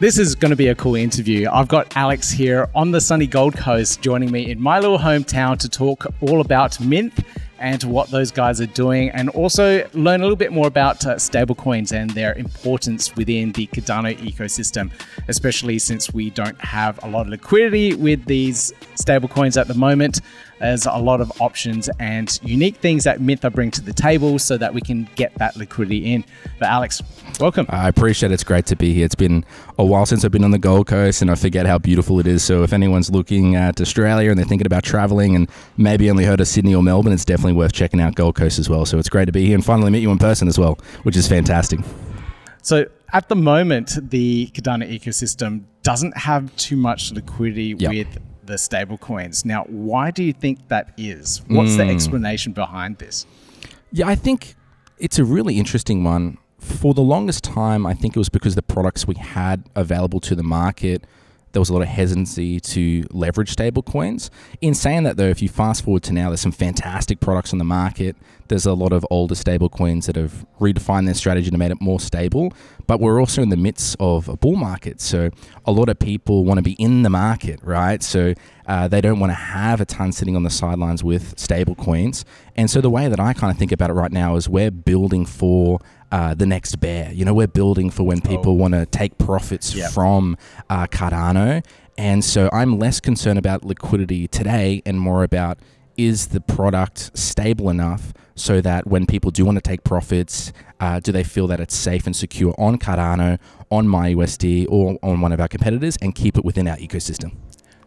This is going to be a cool interview. I've got Alex here on the sunny Gold Coast joining me in my little hometown to talk all about Mynth and what those guys are doing, and also learn a little bit more about stablecoins and their importance within the Cardano ecosystem, especially since we don't have a lot of liquidity with these stablecoins at the moment. There's a lot of options and unique things that Mynth are bringing to the table so that we can get that liquidity in. But Alex, welcome. I appreciate it. It's great to be here. It's been a while since I've been on the Gold Coast and I forget how beautiful it is. So if anyone's looking at Australia and they're thinking about traveling and maybe only heard of Sydney or Melbourne, it's definitely worth checking out Gold Coast as well. So it's great to be here and finally meet you in person as well, which is fantastic. So at the moment, the Cardano ecosystem doesn't have too much liquidity with the stable coins. Now, why do you think that is? What's the explanation behind this? Yeah, I think it's a really interesting one. For the longest time, I think it was because the products we had available to the market, there was a lot of hesitancy to leverage stable coins. In saying that though, if you fast forward to now, there's some fantastic products on the market. There's a lot of older stable coins that have redefined their strategy to make it more stable, but we're also in the midst of a bull market. So a lot of people want to be in the market, right? So they don't want to have a ton sitting on the sidelines with stable coins. And so the way that I kind of think about it right now is we're building for the next bear. You know, we're building for when people want to take profits from Cardano. And so I'm less concerned about liquidity today and more about, is the product stable enough so that when people do want to take profits, do they feel that it's safe and secure on Cardano, on MyUSD, or on one of our competitors, and keep it within our ecosystem?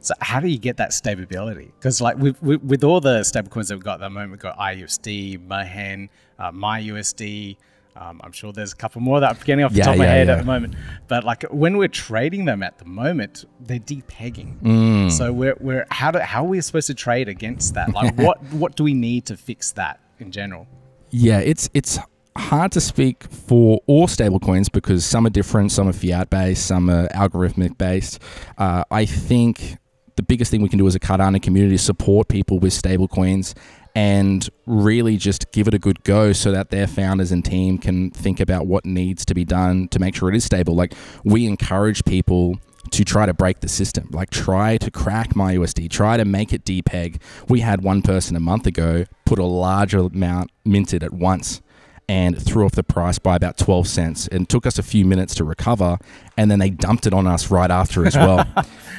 So how do you get that stability? Because like with all the stablecoins that we've got at the moment, we've got IUSD, Mynth, MyUSD. I'm sure there's a couple more that I'm forgetting off the top of my head at the moment. But like when we're trading them at the moment, they're depegging. So how are we supposed to trade against that? Like what do we need to fix that in general? Yeah, it's hard to speak for all stablecoins because some are different, some are fiat based, some are algorithmic based. I think the biggest thing we can do as a Cardano community is support people with stablecoins and really just give it a good go so that their founders and team can think about what needs to be done to make sure it is stable. Like, we encourage people to try to break the system, like try to crack MyUSD, try to make it depeg. We had one person a month ago put a large amount minted at once and threw off the price by about 12 cents. And took us a few minutes to recover, and then they dumped it on us right after as well.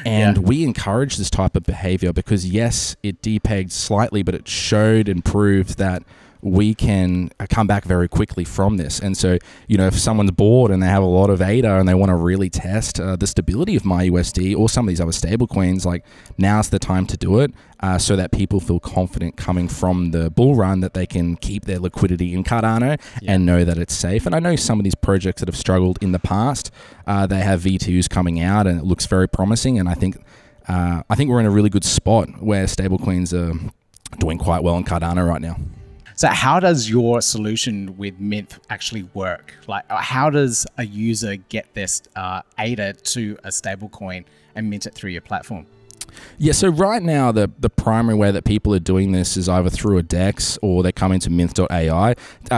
And we encourage this type of behavior because, yes, it depegged slightly, but it showed and proved that we can come back very quickly from this. And so, you know, if someone's bored and they have a lot of ADA and they want to really test the stability of MyUSD or some of these other stable coins, like, now's the time to do it so that people feel confident coming from the bull run that they can keep their liquidity in Cardano and know that it's safe. And I know some of these projects that have struggled in the past, they have V2s coming out and it looks very promising. And I think we're in a really good spot where stablecoins are doing quite well in Cardano right now. So how does your solution with Mynth actually work? Like, how does a user get this ADA to a stablecoin and mint it through your platform? Yeah, so right now, the primary way that people are doing this is either through a DEX or they come into Mynth.ai.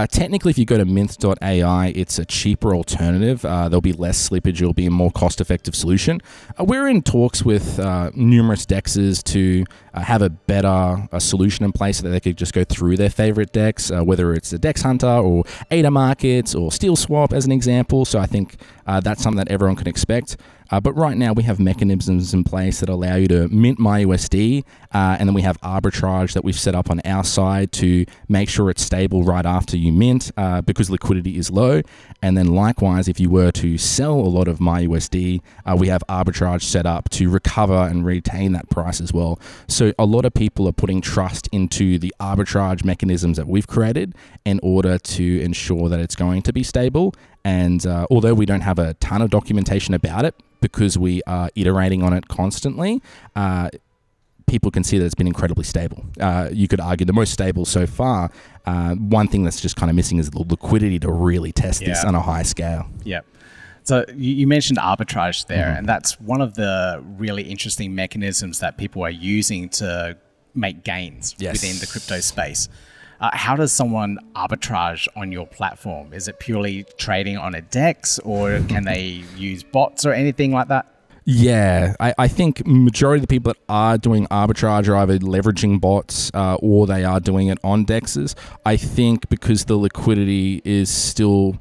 Technically, if you go to Mynth.ai, it's a cheaper alternative. There'll be less slippage. It'll be a more cost-effective solution. We're in talks with numerous DEXes to have a better solution in place so that they could just go through their favorite DEX, whether it's the DEX Hunter or ADA Markets or Steel Swap as an example. So I think that's something that everyone can expect. But right now we have mechanisms in place that allow you to mint MyUSD, and then we have Arbitrage that we've set up on our side to make sure it's stable right after you mint because liquidity is low. And then likewise, if you were to sell a lot of MyUSD, we have Arbitrage set up to recover and retain that price as well. So a lot of people are putting trust into the arbitrage mechanisms that we've created in order to ensure that it's going to be stable. And although we don't have a ton of documentation about it, because we are iterating on it constantly, people can see that it's been incredibly stable. You could argue the most stable so far. One thing that's just kind of missing is the liquidity to really test this on a high scale. Yeah. So you mentioned arbitrage there, and that's one of the really interesting mechanisms that people are using to make gains within the crypto space. How does someone arbitrage on your platform? Is it purely trading on a DEX, or can they use bots or anything like that? Yeah, I think majority of the people that are doing arbitrage are either leveraging bots or they are doing it on DEXes. I think because the liquidity is still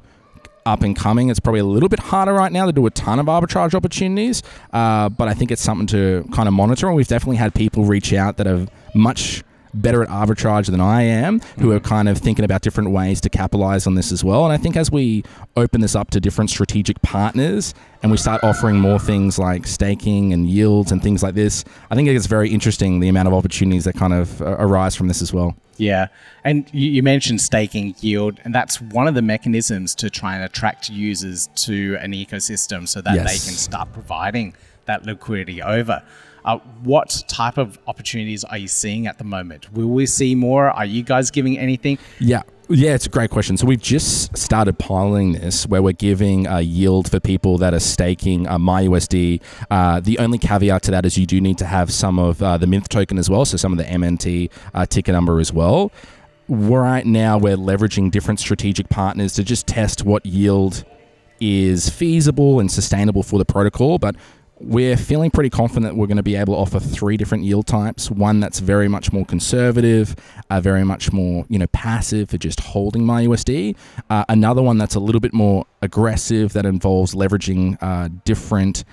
up and coming, it's probably a little bit harder right now to do a ton of arbitrage opportunities, but I think it's something to kind of monitor, and we've definitely had people reach out that are much better at arbitrage than I am, who are kind of thinking about different ways to capitalize on this as well. And I think as we open this up to different strategic partners and we start offering more things like staking and yields and things like this, I think it's very interesting, the amount of opportunities that kind of arise from this as well. Yeah, and you mentioned staking yield, and that's one of the mechanisms to try and attract users to an ecosystem so that they can start providing that liquidity over. What type of opportunities are you seeing at the moment? Will we see more? Are you guys giving anything? Yeah, it's a great question. So we've just started piloting this where we're giving a yield for people that are staking MyUSD. The only caveat to that is you do need to have some of the Mynth token as well, so some of the MNT ticker number as well. Right now, we're leveraging different strategic partners to just test what yield is feasible and sustainable for the protocol, but we're feeling pretty confident we're going to be able to offer 3 different yield types. One that's very much more conservative, very much more passive for just holding MyUSD. Another one that's a little bit more aggressive that involves leveraging different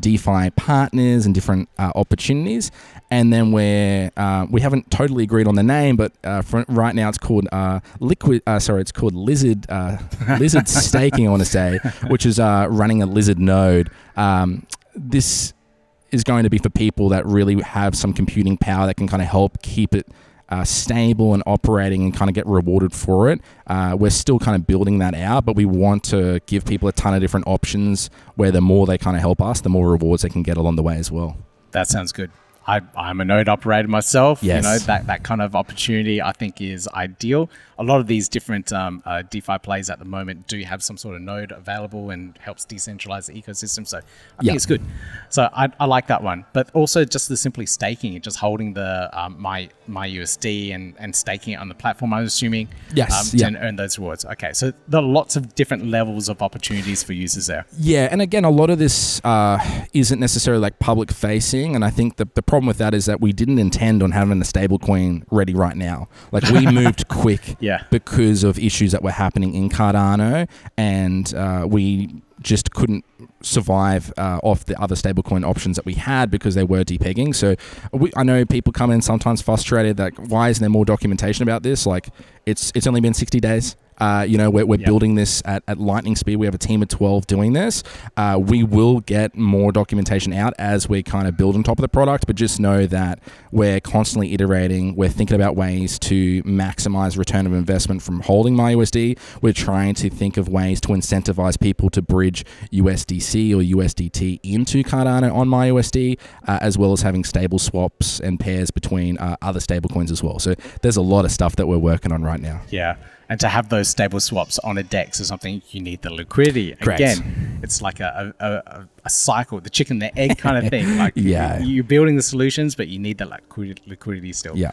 DeFi partners and different opportunities. And then we haven't totally agreed on the name, but for right now it's called it's called Lizard Lizard Staking, I want to say, which is running a Lizard node. This is going to be for people that really have some computing power that can kind of help keep it stable and operating and kind of get rewarded for it. We're still kind of building that out, but we want to give people a ton of different options where the more they kind of help us, the more rewards they can get along the way as well. That sounds good. I'm a node operator myself. Yes. That kind of opportunity I think is ideal. A lot of these different DeFi plays at the moment do have some sort of node available and helps decentralize the ecosystem. So I think it's good. So I like that one. But also just the simply staking it, just holding the MyUSD and staking it on the platform, I'm assuming, to earn those rewards. Okay, so there are lots of different levels of opportunities for users there. Yeah, and again, a lot of this isn't necessarily like public facing, and I think the problem with that is that we didn't intend on having a stablecoin ready right now. Like we moved quick because of issues that were happening in Cardano, and we just couldn't survive off the other stablecoin options that we had because they were depegging. So I know people come in sometimes frustrated that why isn't there more documentation about this? Like it's only been 60 days. We're building this at lightning speed. We have a team of 12 doing this. We will get more documentation out as we kind of build on top of the product, but just know that we're constantly iterating. We're thinking about ways to maximize return of investment from holding MyUSD. We're trying to think of ways to incentivize people to bridge USDC or USDT into Cardano on MyUSD, as well as having stable swaps and pairs between other stablecoins as well. So there's a lot of stuff that we're working on right now. Yeah. And to have those stable swaps on a DEX or something, you need the liquidity. Correct. Again, it's like a cycle, the chicken and the egg kind of thing. Like you're building the solutions, but you need the liquidity still. Yeah.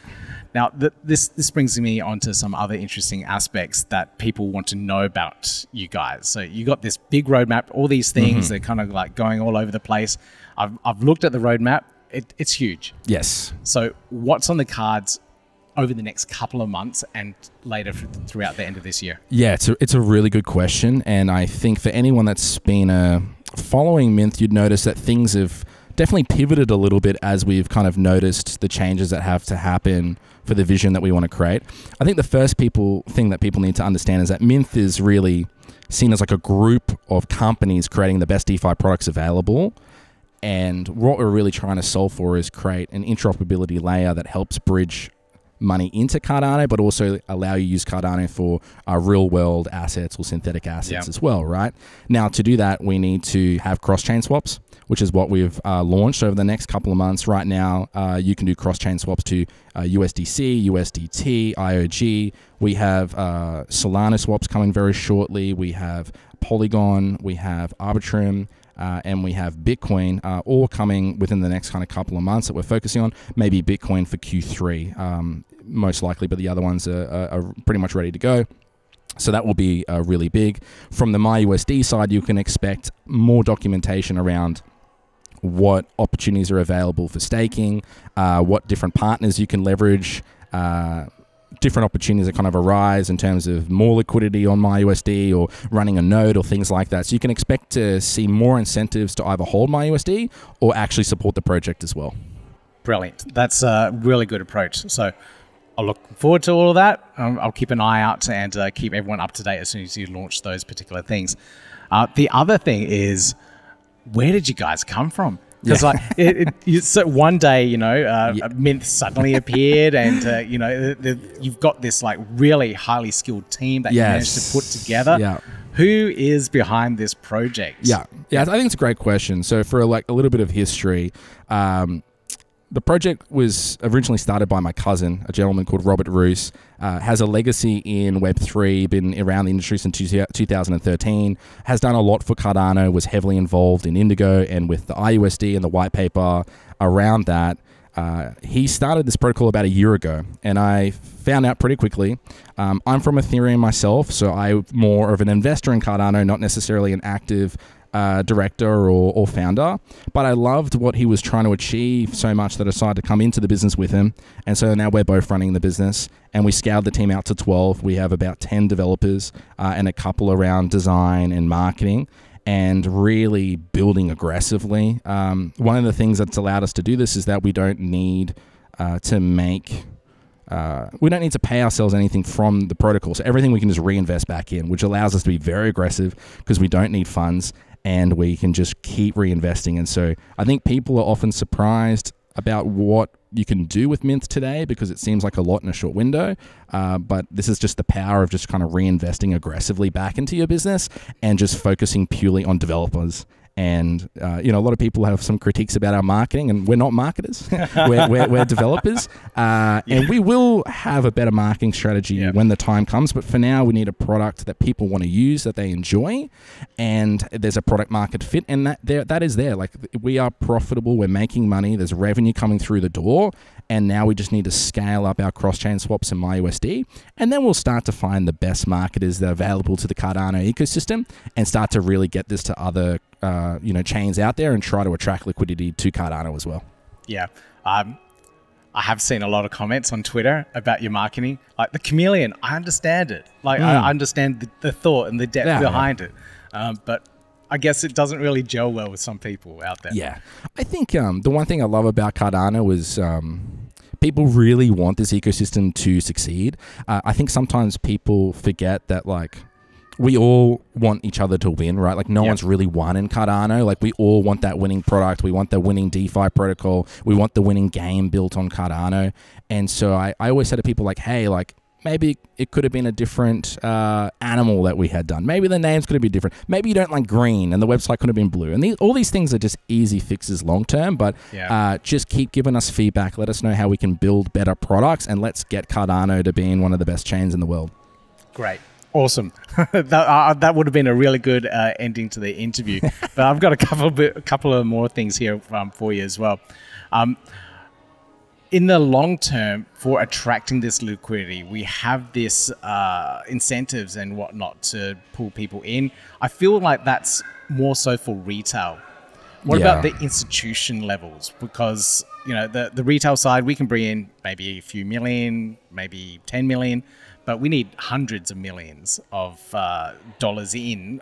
Now, this brings me on to some other interesting aspects that people want to know about you guys. So you got this big roadmap, all these things, they're kind of like going all over the place. I've looked at the roadmap. It's huge. Yes. So what's on the cards over the next couple of months and later throughout the end of this year? Yeah, it's a really good question. And I think for anyone that's been following Mynth, you'd notice that things have definitely pivoted a little bit as we've kind of noticed the changes that have to happen for the vision that we want to create. I think the first thing that people need to understand is that Mynth is really seen as like a group of companies creating the best DeFi products available. And what we're really trying to solve for is create an interoperability layer that helps bridge money into Cardano, but also allow you to use Cardano for real world assets or synthetic assets as well, right? Now, to do that, we need to have cross-chain swaps, which is what we've launched over the next couple of months. Right now, you can do cross-chain swaps to USDC, USDT, IOG. We have Solana swaps coming very shortly. We have Polygon, we have Arbitrage, and we have Bitcoin, all coming within the next kind of couple of months that we're focusing on. Maybe Bitcoin for Q3. most likely, but the other ones are pretty much ready to go. So that will be really big. From the MyUSD side, you can expect more documentation around what opportunities are available for staking, what different partners you can leverage, different opportunities that kind of arise in terms of more liquidity on MyUSD or running a node or things like that. So you can expect to see more incentives to either hold MyUSD or actually support the project as well. Brilliant. That's a really good approach. So I'll look forward to all of that. I'll keep an eye out and keep everyone up to date as soon as you launch those particular things. The other thing is, where did you guys come from? Because so one day, Mynth suddenly appeared, and you've got this like really highly skilled team that you managed to put together. Yeah. Who is behind this project? Yeah, I think it's a great question. So for like a little bit of history, the project was originally started by my cousin, a gentleman called Robert Roose, has a legacy in Web3, been around the industry since 2013, has done a lot for Cardano, was heavily involved in Indigo and with the IUSD and the white paper around that. He started this protocol about a year ago, and I found out pretty quickly. I'm from Ethereum myself, so I'm more of an investor in Cardano, not necessarily an active director or founder, but I loved what he was trying to achieve so much that I decided to come into the business with him. And so now we're both running the business, and we scaled the team out to 12. We have about 10 developers and a couple around design and marketing, and really building aggressively. One of the things that's allowed us to do this is that we don't need we don't need to pay ourselves anything from the protocol. So everything we can just reinvest back in, which allows us to be very aggressive because we don't need funds and we can just keep reinvesting. And so I think people are often surprised about what you can do with Mynth today because it seems like a lot in a short window. But this is just the power of just kind of reinvesting aggressively back into your business and just focusing purely on developers. And, a lot of people have some critiques about our marketing, and we're not marketers. we're developers. And we will have a better marketing strategy when the time comes. But for now, we need a product that people want to use, that they enjoy, and there's a product market fit. And that is there. Like, we are profitable. We're making money. There's revenue coming through the door. And now we just need to scale up our cross-chain swaps in MyUSD. And then we'll start to find the best marketers that are available to the Cardano ecosystem and start to really get this to other chains out there and try to attract liquidity to Cardano as well. Yeah. I have seen a lot of comments on Twitter about your marketing. Like the chameleon, I understand it. Like I understand the thought and the depth behind it. But I guess it doesn't really gel well with some people out there. Yeah. I think the one thing I love about Cardano is people really want this ecosystem to succeed. I think sometimes people forget that, like, we all want each other to win, right? Like, no one's really won in Cardano. Like, we all want that winning product. We want the winning DeFi protocol. We want the winning game built on Cardano. And so I always say to people, like, hey, like, maybe it could have been a different animal that we had done. Maybe the names could have been different. Maybe you don't like green and the website could have been blue. And all these things are just easy fixes long term, but just keep giving us feedback. Let us know how we can build better products, and let's get Cardano to being one of the best chains in the world. Great. Awesome. That would have been a really good ending to the interview. But I've got a couple of more things here for you as well. In the long term, for attracting this liquidity, we have this incentives and whatnot to pull people in. I feel like that's more so for retail. What about the institution levels? Because the retail side, we can bring in maybe a few million, maybe 10 million, but we need hundreds of millions of dollars in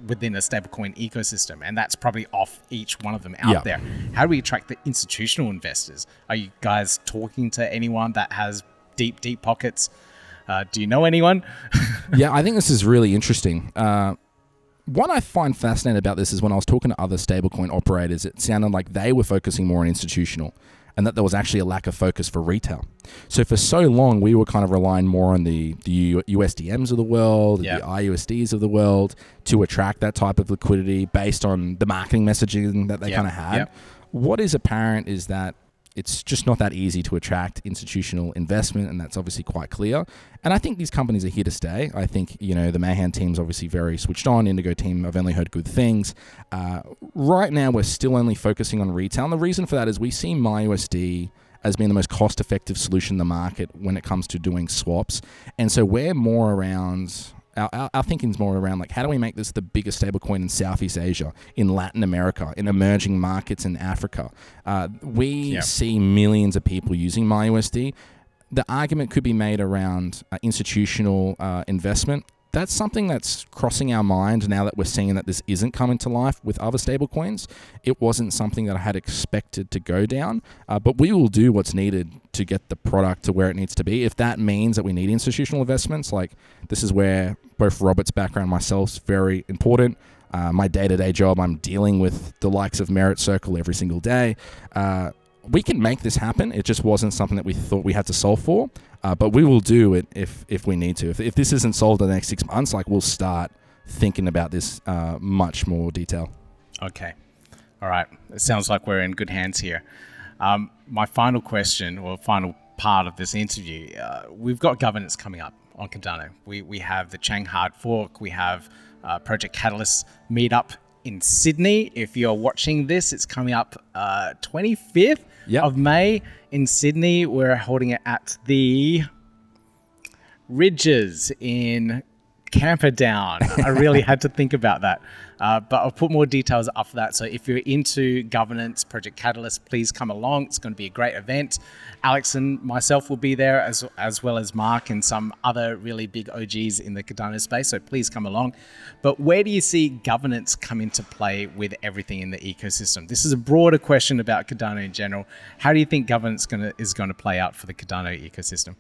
within a stablecoin ecosystem, and that's probably off each one of them out there. How do we attract the institutional investors? Are you guys talking to anyone that has deep pockets? Do you know anyone? Yeah, I think this is really interesting. What I find fascinating about this is when I was talking to other stablecoin operators, it sounded like they were focusing more on institutional, and that there was actually a lack of focus for retail. So for so long, we were kind of relying more on the USDMs of the world, the IUSDs of the world, to attract that type of liquidity based on the marketing messaging that they kind of had. What is apparent is that it's just not that easy to attract institutional investment, and that's obviously quite clear. And I think these companies are here to stay. I think, the Mayhem team's obviously very switched on. Indigo team, I've only heard good things. Right now, we're still only focusing on retail. And the reason for that is we see MyUSD as being the most cost-effective solution in the market when it comes to doing swaps. And so we're more around, our thinking's more around like, how do we make this the biggest stablecoin in Southeast Asia, in Latin America, in emerging markets in Africa? We see millions of people using MyUSD. The argument could be made around institutional investment. That's something that's crossing our mind now that we're seeing that this isn't coming to life with other stablecoins. It wasn't something that I had expected to go down, but we will do what's needed to get the product to where it needs to be. If that means that we need institutional investments, like this is where both Robert's background and myself's very important. My day-to-day job, I'm dealing with the likes of Merit Circle every single day. We can make this happen. It just wasn't something that we thought we had to solve for. But we will do it if we need to. If this isn't solved in the next 6 months, like we'll start thinking about this much more detail. Okay. All right. It sounds like we're in good hands here. My final question, or final part of this interview, we've got governance coming up on Cardano. We have the Chang hard fork. We have Project Catalyst meetup in Sydney. If you're watching this, it's coming up 25th of May in Sydney. We're holding it at the Ridges in Camperdown. I really had to think about that. But I'll put more details up for that. So if you're into governance, Project Catalyst, please come along. It's going to be a great event. Alex and myself will be there, as well as Mark and some other really big OGs in the Cardano space. So please come along. But where do you see governance come into play with everything in the ecosystem? This is a broader question about Cardano in general. How do you think governance is going to play out for the Cardano ecosystem?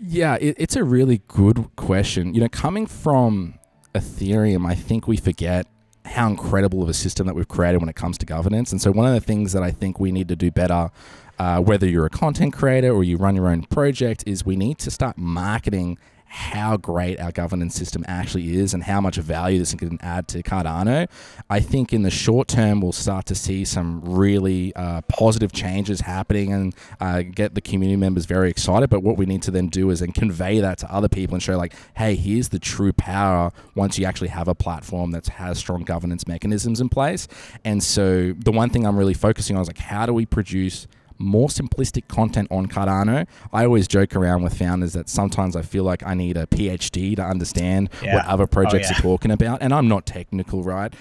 Yeah, it's a really good question. You know, coming from Ethereum, I think we forget how incredible of a system that we've created when it comes to governance. And so one of the things that I think we need to do better, whether you're a content creator or you run your own project, is we need to start marketing how great our governance system actually is and how much value this can add to Cardano. I think in the short term, we'll start to see some really positive changes happening and get the community members very excited. But what we need to then do is then convey that to other people and show like, hey, here's the true power once you actually have a platform that has strong governance mechanisms in place. And so the one thing I'm really focusing on is like, how do we produce more simplistic content on Cardano? I always joke around with founders that sometimes I feel like I need a PhD to understand what other projects are talking about, and I'm not technical, right?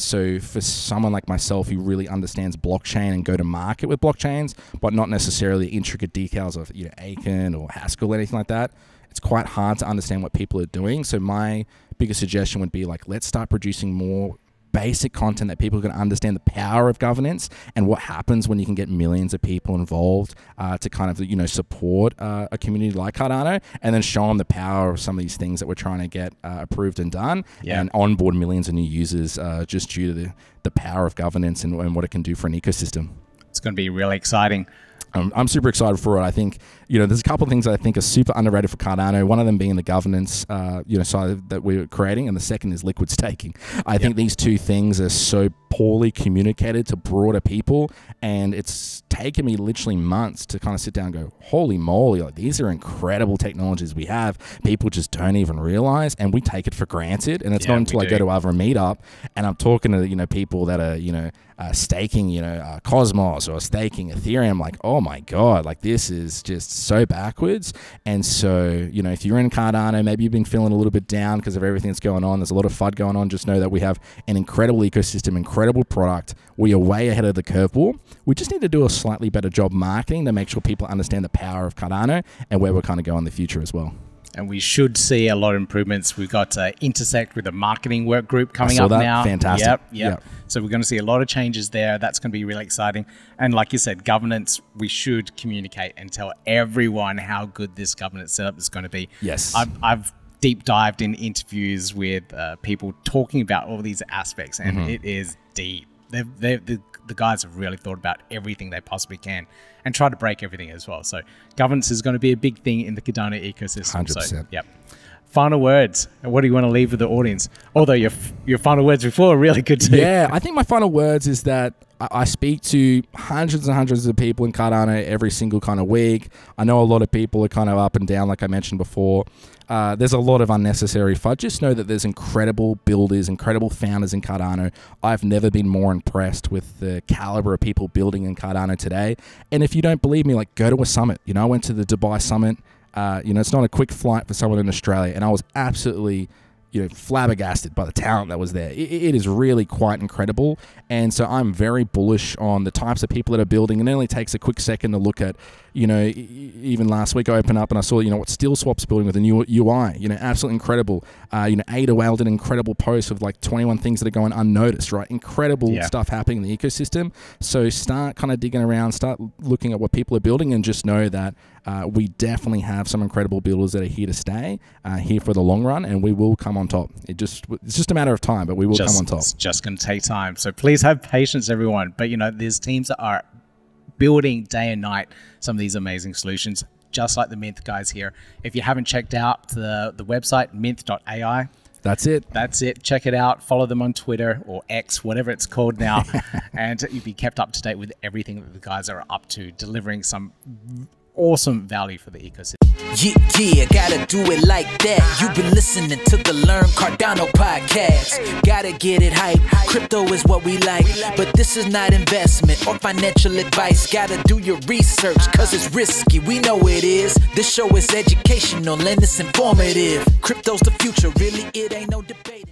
So for someone like myself who really understands blockchain and go to market with blockchains, but not necessarily intricate details of Aiken or Haskell or anything like that, it's quite hard to understand what people are doing. So my biggest suggestion would be like, let's start producing more basic content that people can understand the power of governance and what happens when you can get millions of people involved to kind of support a community like Cardano, and then show them the power of some of these things that we're trying to get approved and done, and onboard millions of new users just due to the power of governance and what it can do for an ecosystem. It's going to be really exciting. I'm super excited for it. I think, there's a couple of things that I think are super underrated for Cardano. One of them being the governance, side that we're creating, and the second is liquid staking. I think these two things are so poorly communicated to broader people, and it's taken me literally months to kind of sit down and go, holy moly, like these are incredible technologies we have. People just don't even realize, and we take it for granted. And it's not until I go to other meetup and I'm talking to people that are staking Cosmos or staking Ethereum, like, oh my god, like this is just so backwards. And so if you're in Cardano, maybe you've been feeling a little bit down because of everything that's going on, there's a lot of FUD going on, just know that we have an incredible ecosystem, incredible product. We are way ahead of the curveball. We just need to do a slightly better job marketing to make sure people understand the power of Cardano and where we're kind of going in the future as well. And we should see a lot of improvements. We've got Intersect with a marketing work group coming up now. Fantastic. Yep. So we're going to see a lot of changes there. That's going to be really exciting. And like you said, governance, we should communicate and tell everyone how good this governance setup is going to be. Yes. I've deep dived in interviews with people talking about all these aspects, and it is deep. The guys have really thought about everything they possibly can and try to break everything as well. So governance is going to be a big thing in the Cardano ecosystem. 100%. So, final words. What do you want to leave with the audience? Although your final words before are really good too. Yeah, I think my final words is that I speak to hundreds and hundreds of people in Cardano every single kind of week. I know a lot of people are kind of up and down, like I mentioned before. There's a lot of unnecessary FUD. Just know that there's incredible builders, incredible founders in Cardano. I've never been more impressed with the caliber of people building in Cardano today. And if you don't believe me, like, go to a summit. You know, I went to the Dubai summit. You know, it's not a quick flight for someone in Australia, and I was absolutely, you know, flabbergasted by the talent that was there. It is really quite incredible. And so I'm very bullish on the types of people that are building. And it only takes a quick second to look at, you know, even last week I opened up and I saw, you know, what SteelSwap's building with a new UI, you know, absolutely incredible. You know, ADAOZ did an incredible post of like 21 things that are going unnoticed, right? Incredible stuff happening in the ecosystem. So start kind of digging around, start looking at what people are building, and just know that we definitely have some incredible builders that are here to stay, here for the long run, and we will come on top. It's just a matter of time, but we will come on top. It's just going to take time. So please have patience, everyone. But, you know, there's teams that are building day and night some of these amazing solutions, just like the Mynth guys here. If you haven't checked out the website, mynth.ai, that's it. That's it. Check it out. Follow them on Twitter or X, whatever it's called now. And you'll be kept up to date with everything that the guys are up to, delivering some awesome value for the ecosystem. Yeah, gotta do it like that. You've been listening to the Learn Cardano podcast. Gotta get it hype. Crypto is what we like, but this is not investment or financial advice. Gotta do your research, cause it's risky. We know it is. This show is educational and it's informative. Crypto's the future, really, it ain't no debate.